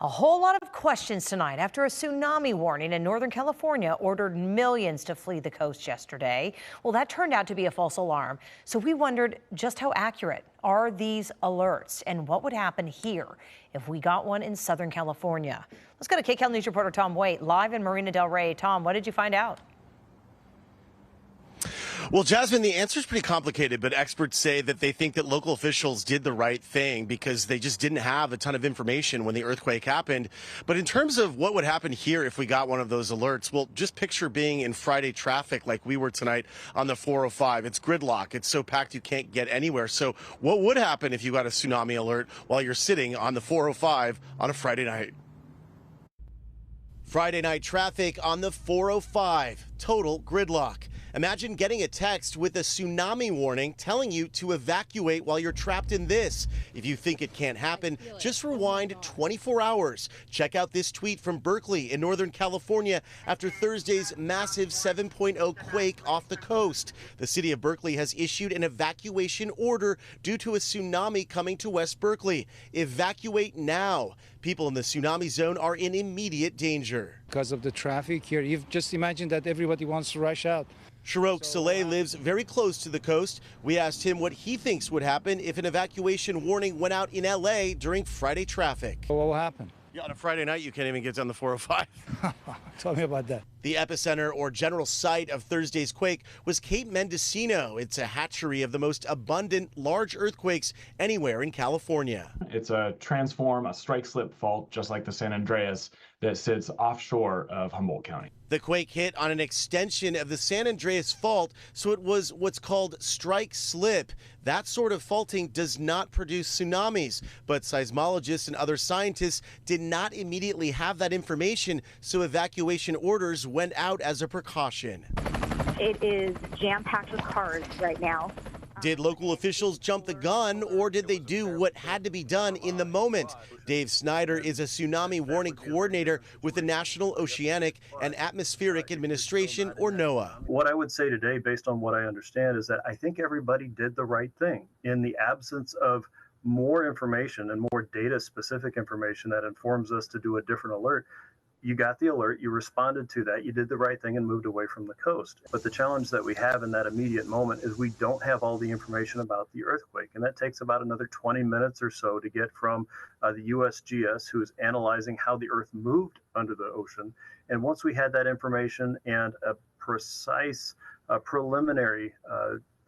A whole lot of questions tonight after a tsunami warning in Northern California ordered millions to flee the coast yesterday. Well, that turned out to be a false alarm. So we wondered just how accurate are these alerts and what would happen here if we got one in Southern California. Let's go to KCAL News reporter Tom Waite live in Marina Del Rey. Tom, what did you find out? Well, Jasmine, the answer is pretty complicated, but experts say that they think that local officials did the right thing because they just didn't have a ton of information when the earthquake happened. But in terms of what would happen here if we got one of those alerts, well, just picture being in Friday traffic like we were tonight on the 405. It's gridlock. It's so packed you can't get anywhere. So what would happen if you got a tsunami alert while you're sitting on the 405 on a Friday night? Friday night traffic on the 405, total gridlock. Imagine getting a text with a tsunami warning telling you to evacuate while you're trapped in this. If you think it can't happen, just rewind 24 hours. Check out this tweet from Berkeley in Northern California after Thursday's massive 7.0 quake off the coast. The city of Berkeley has issued an evacuation order due to a tsunami coming to West Berkeley. Evacuate now. People in the tsunami zone are in immediate danger. Because of the traffic here, you've just imagined that everybody wants to rush out. Shirok Saleh lives very close to the coast. We asked him what he thinks would happen if an evacuation warning went out in LA during Friday traffic. What will happen? Yeah, on a Friday night, you can't even get on the 405. Tell me about that. The epicenter or general site of Thursday's quake was Cape Mendocino. It's a hatchery of the most abundant large earthquakes anywhere in California. It's a strike slip fault, just like the San Andreas, that sits offshore of Humboldt County. The quake hit on an extension of the San Andreas Fault, so it was what's called strike slip. That sort of faulting does not produce tsunamis, but seismologists and other scientists did not immediately have that information, so evacuation orders went out as a precaution. It is jam-packed with cars right now. Did local officials jump the gun, or did they do what had to be done in the moment? Dave Snyder is a tsunami warning coordinator with the National Oceanic and Atmospheric Administration, or NOAA. What I would say today, based on what I understand, is that I think everybody did the right thing. In the absence of more information and more data-specific information that informs us to do a different alert, you got the alert, you responded to that, you did the right thing and moved away from the coast. But the challenge that we have in that immediate moment is we don't have all the information about the earthquake. And that takes about another 20 minutes or so to get from the USGS, who is analyzing how the earth moved under the ocean. And once we had that information and a precise preliminary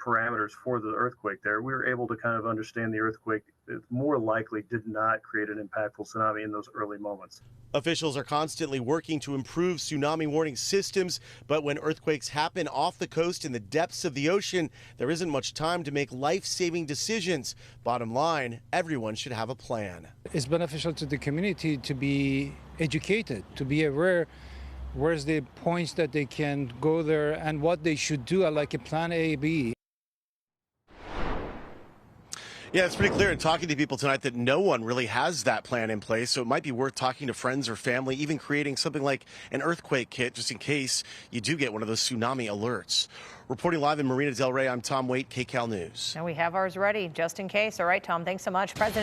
parameters for the earthquake there, we were able to kind of understand the earthquake more likely did not create an impactful tsunami in those early moments. Officials are constantly working to improve tsunami warning systems, but when earthquakes happen off the coast in the depths of the ocean, there isn't much time to make life-saving decisions. Bottom line, everyone should have a plan. It's beneficial to the community to be educated, to be aware where's the points that they can go there and what they should do, like a plan A, B. Yeah, it's pretty clear in talking to people tonight that no one really has that plan in place, so it might be worth talking to friends or family, even creating something like an earthquake kit just in case you do get one of those tsunami alerts. Reporting live in Marina Del Rey, I'm Tom Waite, KCAL News. And we have ours ready just in case. All right, Tom, thanks so much. President